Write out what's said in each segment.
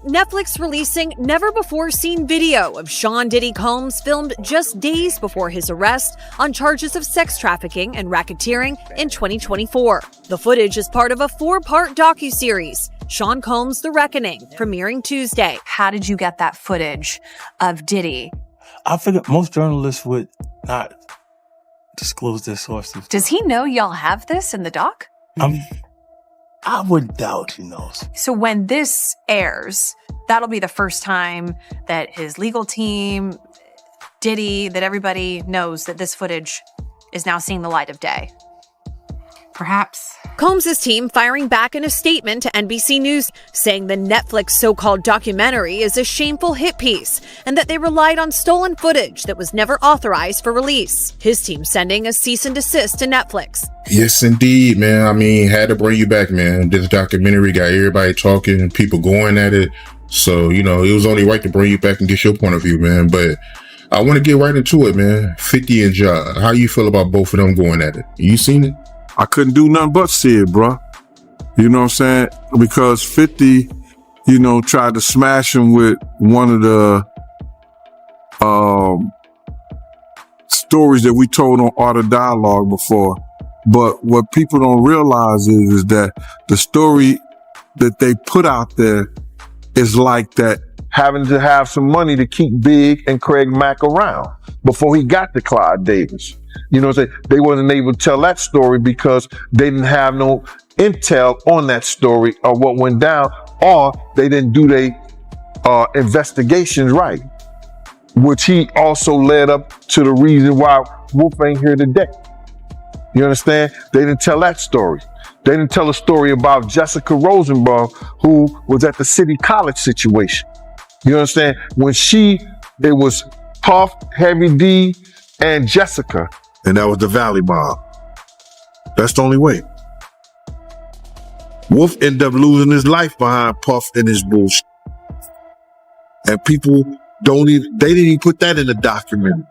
Netflix releasing never-before-seen video of Sean Diddy Combs filmed just days before his arrest on charges of sex trafficking and racketeering in 2024. The footage is part of a 4-part docuseries, Sean Combs: The Reckoning, premiering Tuesday. How did you get that footage of Diddy? I figured most journalists would not disclose their sources. Does he know y'all have this in the doc? I would doubt he knows. So when this airs, that'll be the first time that his legal team, Diddy, that everybody knows that this footage is now seeing the light of day. Perhaps. Combs' team firing back in a statement to NBC News, saying the Netflix so-called documentary is a shameful hit piece and that they relied on stolen footage that was never authorized for release. His team sending a cease and desist to Netflix. Yes, indeed, man. I mean, had to bring you back, man. This documentary got everybody talking and people going at it. So, it was only right to bring you back and get your point of view, man. But I want to get right into it, man. 50 and Ja, how you feel about both of them going at it? You seen it? I couldn't do nothing but see it, bro. You know what I'm saying? Because 50, tried to smash him with one of the stories that we told on Art of Dialogue before. But what people don't realize is that the story that they put out there is like that having to have some money to keep Big and Craig Mack around before he got to Clyde Davis. You know what I'm saying? They wasn't able to tell that story because they didn't have no intel on that story or what went down, or they didn't do their investigations right, which he also led up to the reason why Wolf ain't here today. You understand? They didn't tell that story. They didn't tell a story about Jessica Rosenbaum, who was at the City College situation. You understand? When it was Puff, Heavy D, and Jessica. And that was the Valley Bomb. That's the only way. Wolf ended up losing his life behind Puff and his bullshit. And people they didn't even put that in the documentary.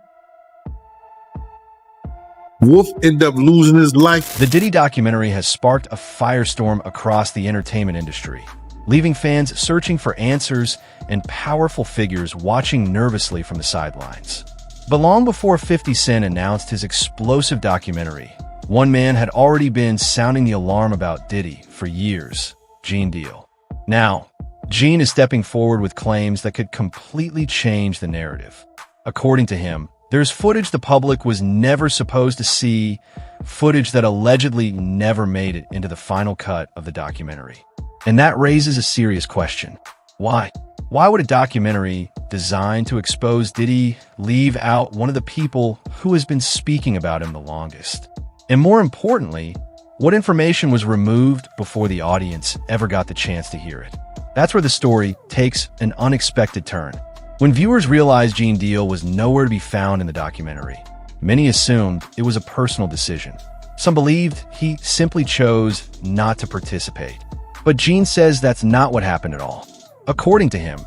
Wolf ended up losing his life. The Diddy documentary has sparked a firestorm across the entertainment industry, leaving fans searching for answers and powerful figures watching nervously from the sidelines. But long before 50 Cent announced his explosive documentary, one man had already been sounding the alarm about Diddy for years: Gene Deal. Now, Gene is stepping forward with claims that could completely change the narrative. According to him, there's footage the public was never supposed to see, footage that allegedly never made it into the final cut of the documentary. And that raises a serious question. Why? Why would a documentary designed to expose Diddy leave out one of the people who has been speaking about him the longest? And more importantly, what information was removed before the audience ever got the chance to hear it? That's where the story takes an unexpected turn. When viewers realized Gene Deal was nowhere to be found in the documentary, many assumed it was a personal decision. Some believed he simply chose not to participate. But Gene says that's not what happened at all. According to him,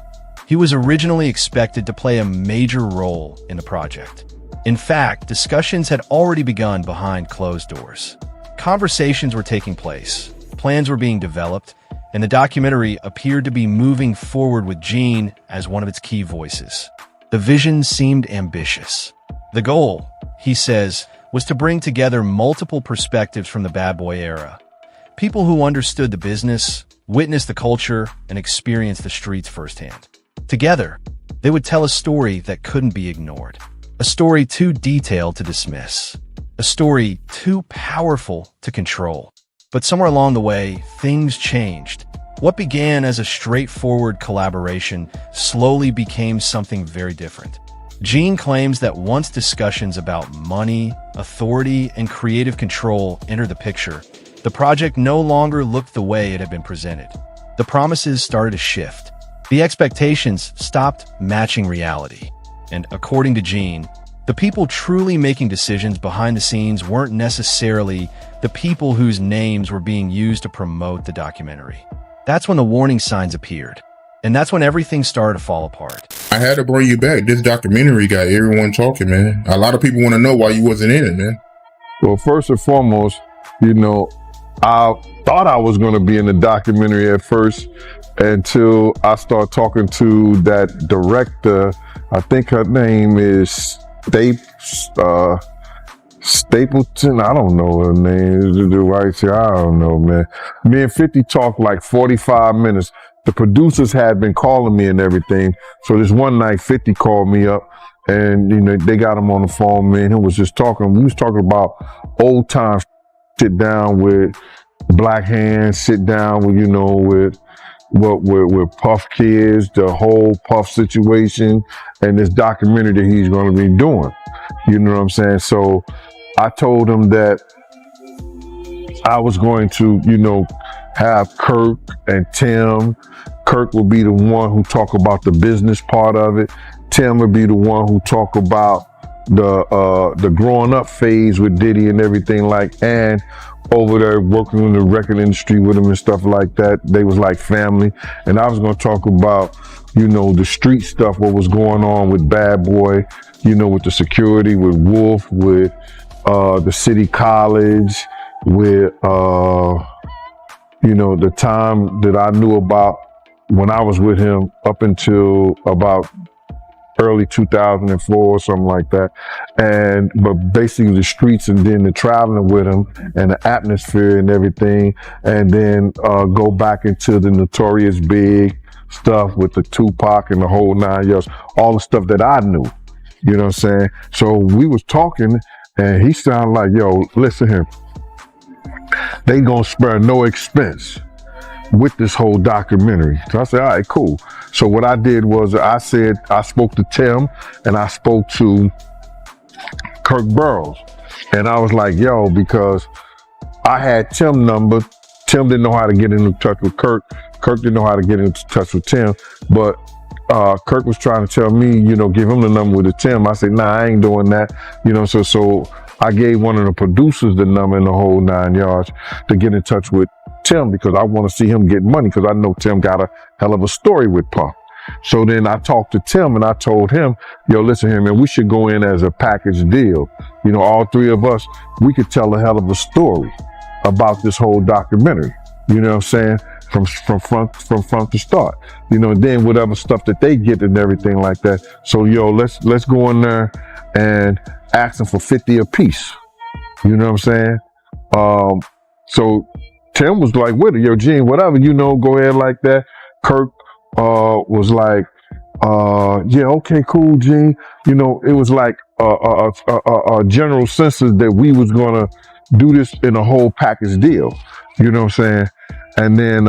he was originally expected to play a major role in the project. In fact, discussions had already begun behind closed doors. Conversations were taking place, plans were being developed, and the documentary appeared to be moving forward with Gene as one of its key voices. The vision seemed ambitious. The goal, he says, was to bring together multiple perspectives from the Bad Boy era. People who understood the business, witnessed the culture, and experienced the streets firsthand. Together, they would tell a story that couldn't be ignored. A story too detailed to dismiss. A story too powerful to control. But somewhere along the way, things changed. What began as a straightforward collaboration slowly became something very different. Gene claims that once discussions about money, authority, and creative control entered the picture, the project no longer looked the way it had been presented. The promises started to shift. The expectations stopped matching reality. And according to Gene, the people truly making decisions behind the scenes weren't necessarily the people whose names were being used to promote the documentary. That's when the warning signs appeared. And that's when everything started to fall apart. I had to bring you back. This documentary got everyone talking, man. A lot of people want to know why you wasn't in it, man. Well, first and foremost, I thought I was going to be in the documentary at first, until I start talking to that director. I think her name is Stapleton. I don't know her name. I don't know, man. Me and 50 talked like 45 minutes. The producers had been calling me and everything. So this one night, 50 called me up, and they got him on the phone. Me and him was just talking. We was talking about old times. Sit down with Black Hands. Sit down with with Puff Kids, the whole Puff situation, and this documentary that he's going to be doing. You know what I'm saying? So I told him that I was going to, have Kirk and Tim. Kirk will be the one who talk about the business part of it. Tim will be the one who talk about the growing up phase with Diddy and everything, and over there working in the record industry with him and stuff like that. They was like family. And I was going to talk about, the street stuff, what was going on with Bad Boy, with the security, with Wolf, with the City College, with, the time that I knew about when I was with him up until about early 2004 or something like that. But basically the streets, and then the traveling with him and the atmosphere and everything. And then go back into the Notorious Big stuff with the Tupac and the whole 9 yards, all the stuff that I knew, you know what I'm saying? So we was talking, and he sounded like, yo, listen here, they gonna spare no expense with this whole documentary. So I said, all right, cool. So what I did was I spoke to Tim and I spoke to Kirk Burroughs. And I was like, yo, because I had Tim's number. Tim didn't know how to get in touch with Kirk. Kirk didn't know how to get in touch with Tim. But Kirk was trying to tell me, give him the number with the Tim. I said, nah, I ain't doing that. So I gave one of the producers the number in the whole 9 yards to get in touch with Tim, because I want to see him get money, because I know Tim got a hell of a story with Puff. So then I talked to Tim and I told him, yo, listen here, man, we should go in as a package deal. All three of us, we could tell a hell of a story about this whole documentary. You know what I'm saying? From front to start. Then whatever stuff that they get and everything like that. So yo, let's go in there and ask them for 50 a piece. You know what I'm saying? So Tim was like, with it, yo, Gene, whatever, go ahead like that. Kirk was like, yeah, okay, cool, Gene. It was like a general census that we was gonna do this in a whole package deal. You know what I'm saying? And then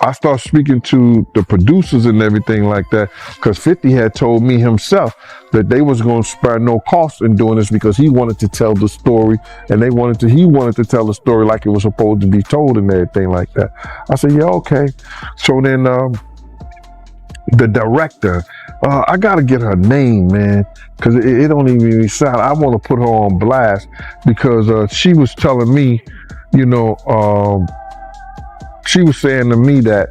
I started speaking to the producers and everything like that, because 50 had told me himself that they was going to spare no cost in doing this, because he wanted to tell the story, and he wanted to tell the story like it was supposed to be told and everything like that. I said, yeah, okay. So then the director, I got to get her name, man, because it don't even sound, I want to put her on blast, because she was telling me, she was saying to me that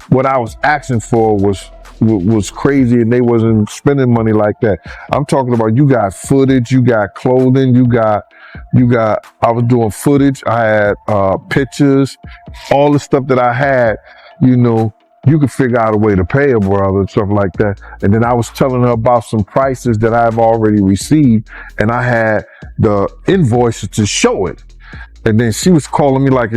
what I was asking for was crazy, and they wasn't spending money like that. I'm talking about, you got footage, you got clothing, you got, I was doing footage, I had pictures, all the stuff that I had, you could figure out a way to pay a brother and stuff like that. And then I was telling her about some prices that I've already received, and I had the invoices to show it. And then she was calling me like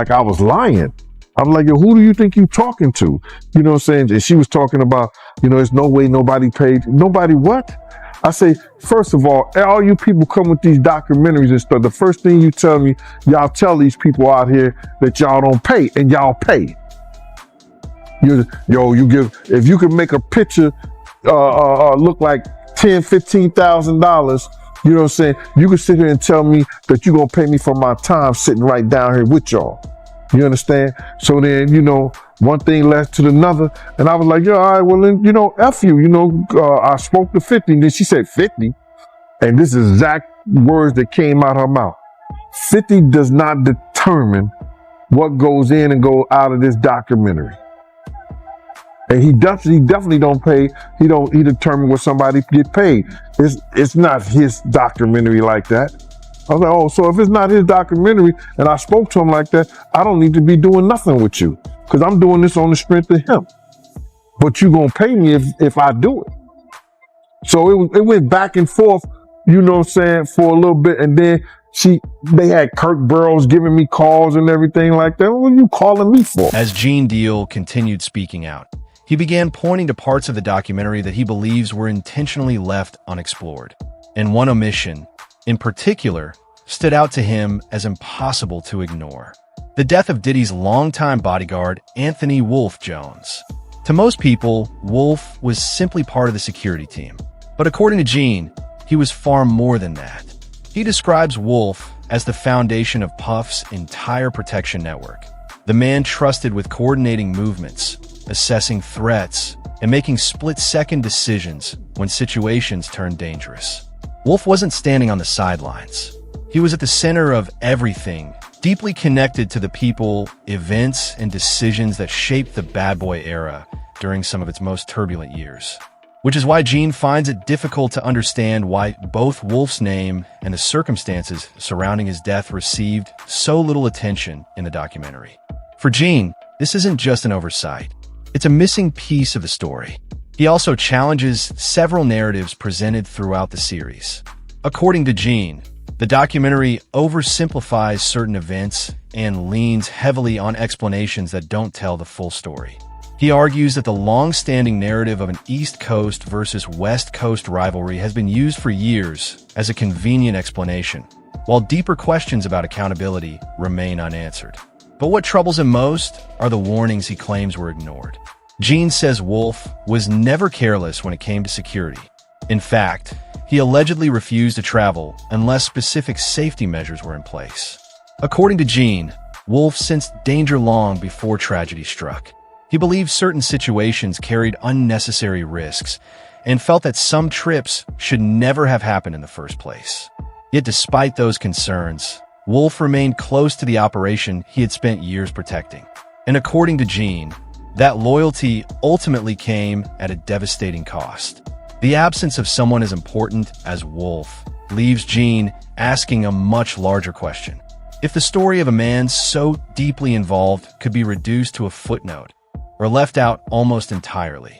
I was lying. I'm like, yo, who do you think you talking to? You know what I'm saying? And she was talking about, there's no way nobody paid. Nobody what? I say, first of all you people come with these documentaries and stuff, the first thing you tell me, y'all tell these people out here that y'all don't pay, and y'all pay. If you can make a picture look like $10,000-$15,000, you know what I'm saying? You can sit here and tell me that you're gonna pay me for my time sitting right down here with y'all. You understand? So then, one thing led to another, and I was like, all right, well then, F you, I spoke to 50, and then she said 50, and this is exact words that came out her mouth. 50 does not determine what goes in and goes out of this documentary. And he definitely don't pay. He determine what somebody get paid. It's not his documentary like that. I was like, oh, so if it's not his documentary and I spoke to him like that, I don't need to be doing nothing with you because I'm doing this on the strength of him. But you gonna pay me if I do it. So it went back and forth, you know what I'm saying, for a little bit. And then they had Kirk Burrows giving me calls and everything like that. What are you calling me for? As Gene Deal continued speaking out, he began pointing to parts of the documentary that he believes were intentionally left unexplored. And one omission, in particular, stood out to him as impossible to ignore: the death of Diddy's longtime bodyguard, Anthony Wolf Jones. To most people, Wolf was simply part of the security team. But according to Gene, he was far more than that. He describes Wolf as the foundation of Puff's entire protection network. The man trusted with coordinating movements, assessing threats, and making split-second decisions when situations turned dangerous. Wolf wasn't standing on the sidelines. He was at the center of everything, deeply connected to the people, events, and decisions that shaped the bad boy era during some of its most turbulent years. Which is why Gene finds it difficult to understand why both Wolf's name and the circumstances surrounding his death received so little attention in the documentary. For Gene, this isn't just an oversight. It's a missing piece of the story. He also challenges several narratives presented throughout the series. According to Gene, the documentary oversimplifies certain events and leans heavily on explanations that don't tell the full story. He argues that the long-standing narrative of an East Coast versus West Coast rivalry has been used for years as a convenient explanation, while deeper questions about accountability remain unanswered. But what troubles him most are the warnings he claims were ignored. Gene says Wolf was never careless when it came to security. In fact, he allegedly refused to travel unless specific safety measures were in place. According to Gene, Wolf sensed danger long before tragedy struck. He believed certain situations carried unnecessary risks and felt that some trips should never have happened in the first place. Yet despite those concerns, Wolf remained close to the operation he had spent years protecting. And according to Gene, that loyalty ultimately came at a devastating cost. The absence of someone as important as Wolf leaves Gene asking a much larger question. If the story of a man so deeply involved could be reduced to a footnote, or left out almost entirely,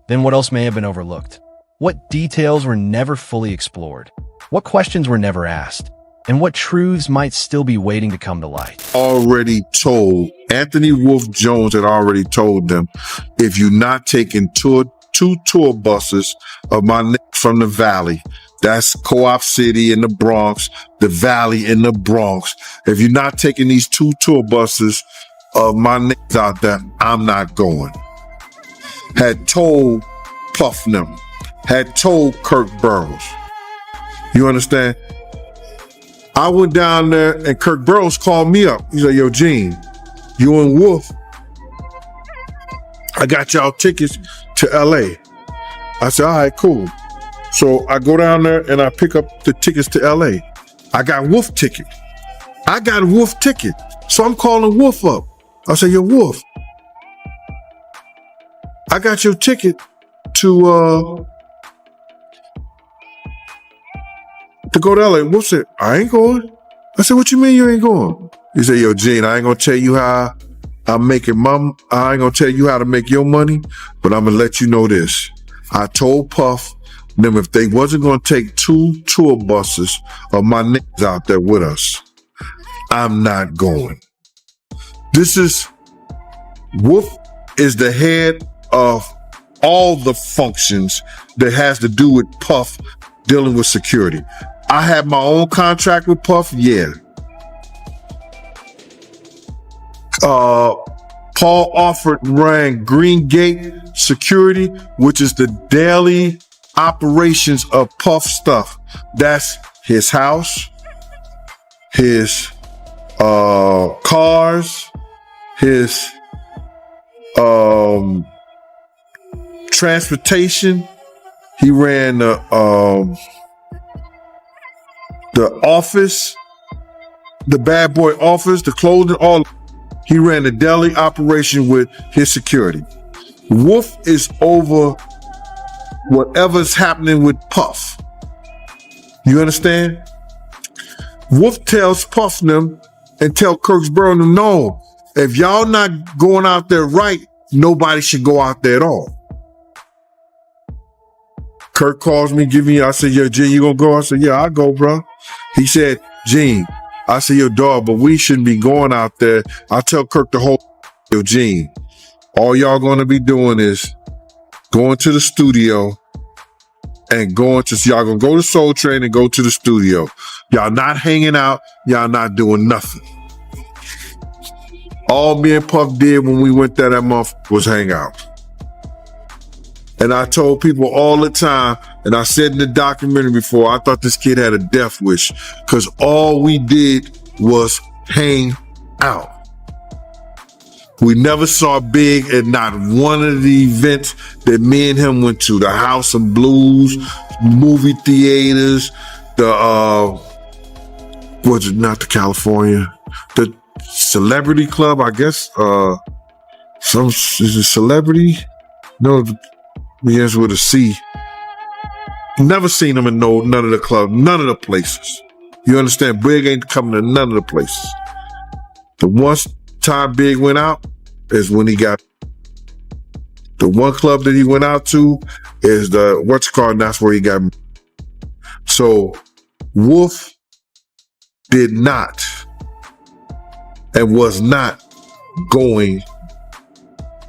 then what else may have been overlooked? What details were never fully explored? What questions were never asked? And what truths might still be waiting to come to light? Already told, Anthony Wolf Jones had already told them, if you're not taking two tour buses of my niggas from the Valley, that's Co-op City in the Bronx, the Valley in the Bronx. If you're not taking these 2 tour buses of my niggas out there, I'm not going. Had told Puff them, had told Kirk Burrows. You understand? I went down there and Kirk Burrows called me up. He said, yo, Gene, you and Wolf, I got y'all tickets to LA. I said, all right, cool. So I go down there and I pick up the tickets to LA. I got Wolf ticket. So I'm calling Wolf up. I said, yo, Wolf, I got your ticket to go to LA. Wolf said, I ain't going. I said, what you mean you ain't going? He said, yo, Gene, I ain't gonna tell you how I'm making I ain't gonna tell you how to make your money, but I'm gonna let you know this. I told Puff them if they wasn't gonna take 2 tour buses of my niggas out there with us, I'm not going. Wolf is the head of all the functions that has to do with Puff dealing with security. I have my own contract with Puff, yeah. Paul Alford ran Green Gate Security, which is the daily operations of Puff stuff. That's his house, his cars, his transportation. He ran the office, the bad boy office, the clothing, all. He ran the daily operation with his security. Wolf is over whatever's happening with Puff. You understand? Wolf tells Puff them and tell Kirksboro them, no, if y'all not going out there right, nobody should go out there at all. Kirk calls me, I said, yo, Gene, you gonna go? I said, yeah, I'll go, bro. He said, Gene, I said, yo, dog, but we shouldn't be going out there. I tell Kirk the whole, yo, Gene, all y'all gonna be doing is going to the studio and y'all gonna go to Soul Train and go to the studio. Y'all not hanging out, y'all not doing nothing. All me and Puff did when we went there that month was hang out. And I told people all the time, and I said in the documentary before, I thought this kid had a death wish because all we did was hang out. We never saw Big at not one of the events that me and him went to. The House of Blues, movie theaters, not the California, the Celebrity Club, I guess. Is it Celebrity? No, begins with a C. Never seen him in none of the clubs, none of the places. You understand? Big ain't coming to none of the places. The one time Big went out is when he got the one club that he went out to is and that's where he got. So Wolf did not and was not going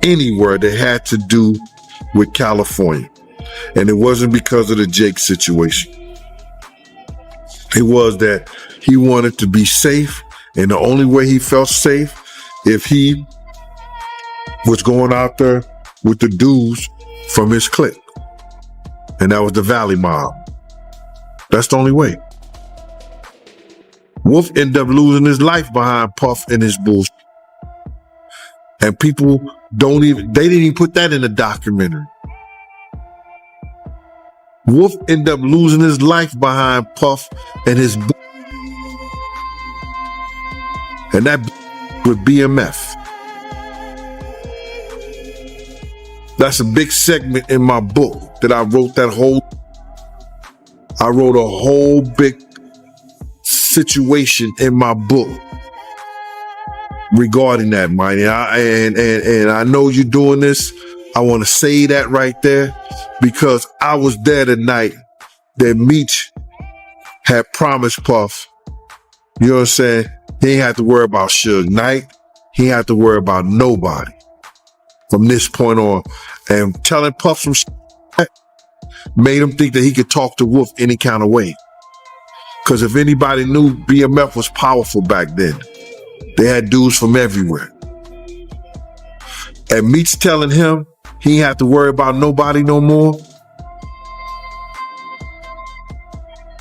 anywhere that had to do with California. And it wasn't because of the Jake situation. It was that he wanted to be safe, and the only way he felt safe if he was going out there with the dudes from his clique. And that was the Valley Mob. That's the only way. Wolf ended up losing his life behind Puff and his bullshit. And people they didn't even put that in the documentary. Wolf ended up losing his life behind Puff and his and that with BMF. That's a big segment in my book that I wrote I wrote a whole big situation in my book regarding that, Mighty. And I know you're doing this. I want to say that right there because I was there the night that Meech had promised Puff. You know what I'm saying? He ain't have to worry about Suge Knight. He ain't have to worry about nobody from this point on. And telling Puff some shit made him think that he could talk to Wolf any kind of way. Because if anybody knew, BMF was powerful back then. They had dudes from everywhere. And Meech telling him he ain't have to worry about nobody no more.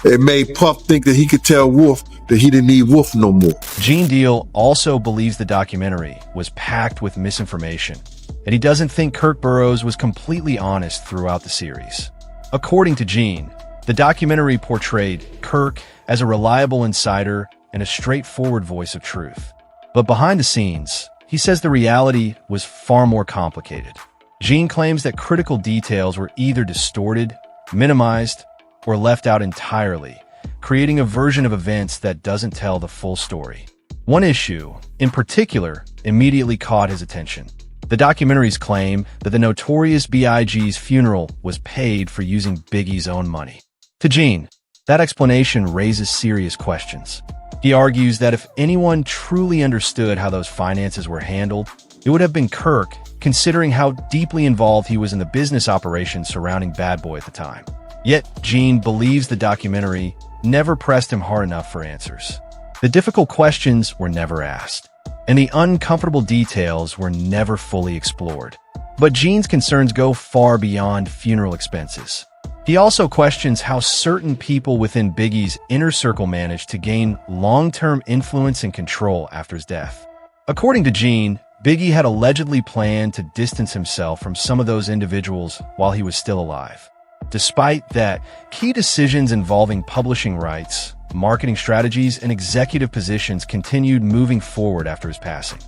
It made Puff think that he could tell Wolf that he didn't need Wolf no more. Gene Deal also believes the documentary was packed with misinformation, and he doesn't think Kirk Burroughs was completely honest throughout the series. According to Gene, the documentary portrayed Kirk as a reliable insider and a straightforward voice of truth. But behind the scenes, he says the reality was far more complicated. Gene claims that critical details were either distorted, minimized, or left out entirely, creating a version of events that doesn't tell the full story. One issue, in particular, immediately caught his attention. The documentary's claim that the Notorious B.I.G.'s funeral was paid for using Biggie's own money. To Gene, that explanation raises serious questions. He argues that if anyone truly understood how those finances were handled, it would have been Kirk, considering how deeply involved he was in the business operations surrounding Bad Boy at the time. Yet, Gene believes the documentary never pressed him hard enough for answers. The difficult questions were never asked, and the uncomfortable details were never fully explored. But Gene's concerns go far beyond funeral expenses. He also questions how certain people within Biggie's inner circle managed to gain long-term influence and control after his death. According to Gene, Biggie had allegedly planned to distance himself from some of those individuals while he was still alive. Despite that, key decisions involving publishing rights, marketing strategies, and executive positions continued moving forward after his passing.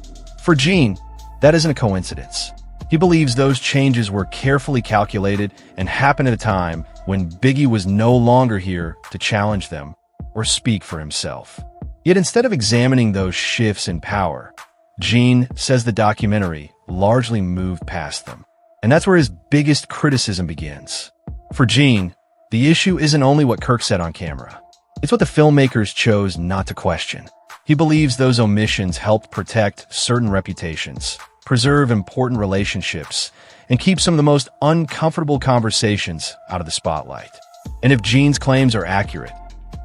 For Gene, that isn't a coincidence. He believes those changes were carefully calculated and happened at a time when Biggie was no longer here to challenge them or speak for himself. Yet instead of examining those shifts in power, Gene says the documentary largely moved past them. And that's where his biggest criticism begins. For Gene, the issue isn't only what Kirk said on camera. It's what the filmmakers chose not to question. He believes those omissions helped protect certain reputations, preserve important relationships, and keep some of the most uncomfortable conversations out of the spotlight. And if Gene's claims are accurate,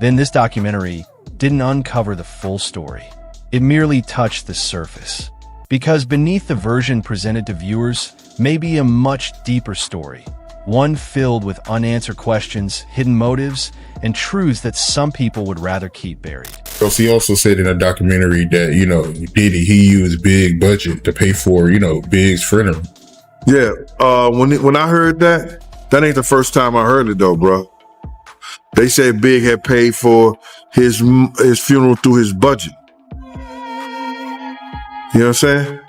then this documentary didn't uncover the full story. It merely touched the surface. Because beneath the version presented to viewers may be a much deeper story, one filled with unanswered questions, hidden motives, and truths that some people would rather keep buried. He also said in a documentary that, Diddy, he used big budget to pay for, Big's funeral. Yeah, when I heard that ain't the first time I heard it though, bro. They said Big had paid for his funeral through his budget. You know what I'm saying?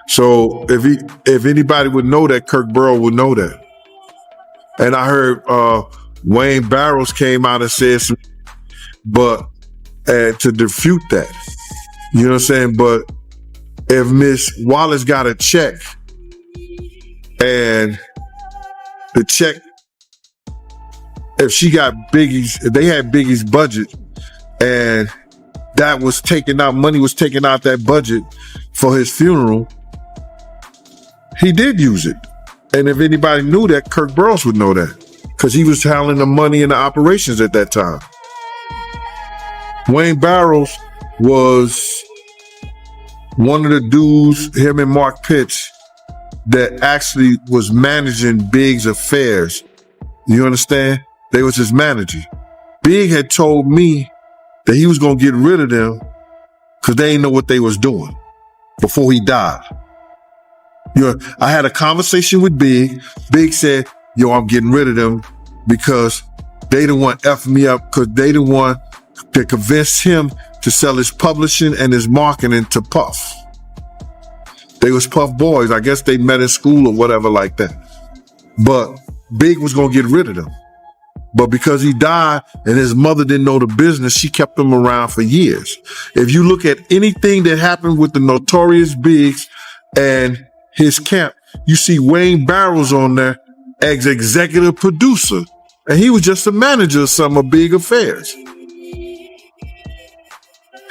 So if anybody would know that, Kirk Burrow would know that. And I heard Wayne Barrows came out and said some, but to refute that. You know what I'm saying? But if Miss Wallace got a check and the check, if she got if they had Biggie's budget and that was taken out, money was taken out that budget for his funeral, he did use it. And if anybody knew that, Kirk Burrows would know that because he was handling the money and the operations at that time. Wayne Barrows was one of the dudes, him and Mark Pitts, that actually was managing Big's affairs. You understand? They was his manager. Big had told me that he was going to get rid of them because they didn't know what they was doing before he died. I had a conversation with Big. Big said, I'm getting rid of them because they didn't want to F me up because they didn't want to convince him to sell his publishing and his marketing to Puff. They was Puff boys. I guess they met in school or whatever like that. But Big was going to get rid of them. But because he died and his mother didn't know the business, she kept him around for years. If you look at anything that happened with the Notorious Biggs and his camp, you see Wayne Barrows on there as executive producer. And he was just a manager of some of Big affairs.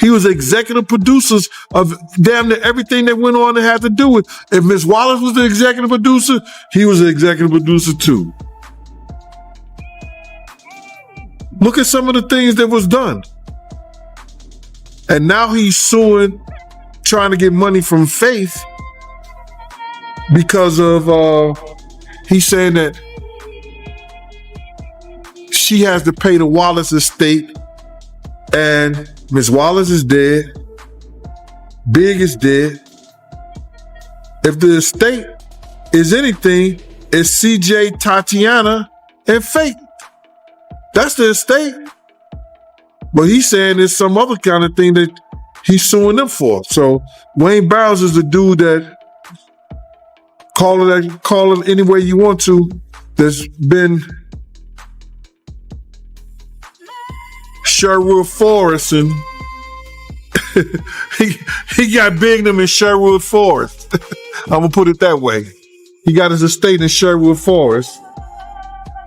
He was executive producers of damn near everything that went on that had to do with. If Miss Wallace was the executive producer, he was the executive producer too. Look at some of the things that was done. And now he's suing, trying to get money from Faith because of, he's saying that she has to pay the Wallace estate and Miss Wallace is dead. Big is dead. If the estate is anything, it's CJ, Tatiana, and Faith. That's the estate. But he's saying there's some other kind of thing that he's suing them for. So Wayne Barrows is the dude that call it any way you want to, that's been Sherwood Forest, and he got big them in Sherwood Forest. I'm gonna put it that way. He got his estate in Sherwood Forest.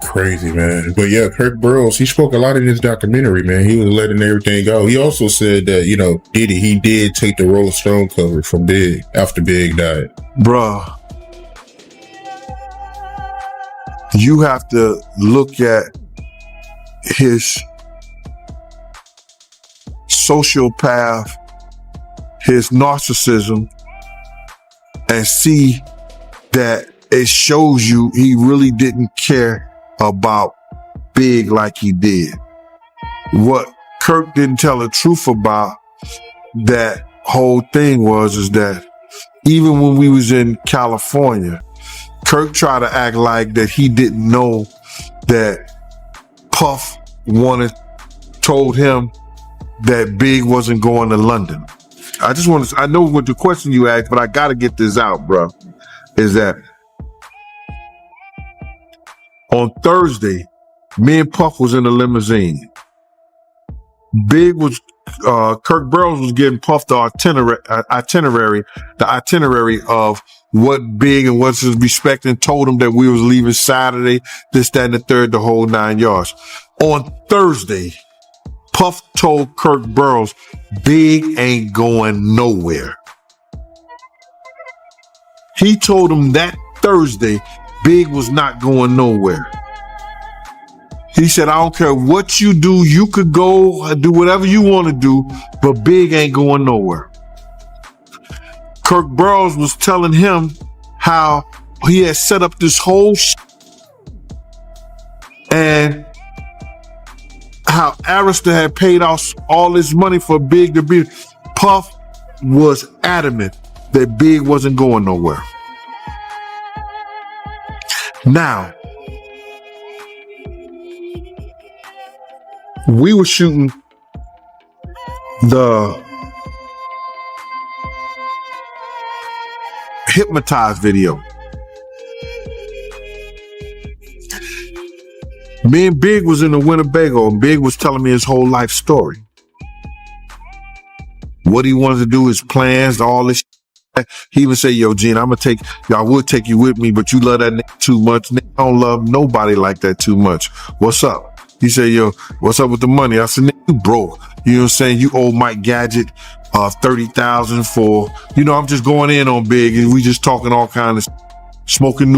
Crazy, man. But yeah, Kirk Burrows, he spoke a lot in this documentary, man. He was letting everything go. He also said that, Diddy, he did take the Rolling Stone cover from Big after Big died. Bruh. You have to look at his sociopath, his narcissism, and see that it shows you he really didn't care about Big like he did. What Kirk didn't tell the truth about that whole thing is that even when we was in California, Kirk tried to act like that he didn't know that Puff told him that Big wasn't going to London. I know what the question you asked, but I got to get this out, bro, is that on Thursday, me and Puff was in a limousine. Big was, Kirk Burrows was getting Puff the itinerary of what Big and what's his respect, and told him that we was leaving Saturday, this, that, and the third, the whole 9 yards. On Thursday, Puff told Kirk Burrows, Big ain't going nowhere. He told him that Thursday, Big was not going nowhere. He said, I don't care what you do. You could go do whatever you want to do, but Big ain't going nowhere. Kirk Burrows was telling him how he had set up this whole and how Arista had paid off all this money for Big to be. Puff was adamant that Big wasn't going nowhere. Now, we were shooting the Hypnotized video. Me and Big was in the Winnebago, and Big was telling me his whole life story. What he wanted to do, his plans, all this. He even said, yo, Gene, I would take you with me, but you love that nigga too much. Nigga don't love nobody like that too much. What's up? He said, yo, what's up with the money? I said, nigga, you broke. You know what I'm saying? You owe Mike Gadget $30,000 for, I'm just going in on Big, and we just talking all kind of smoking new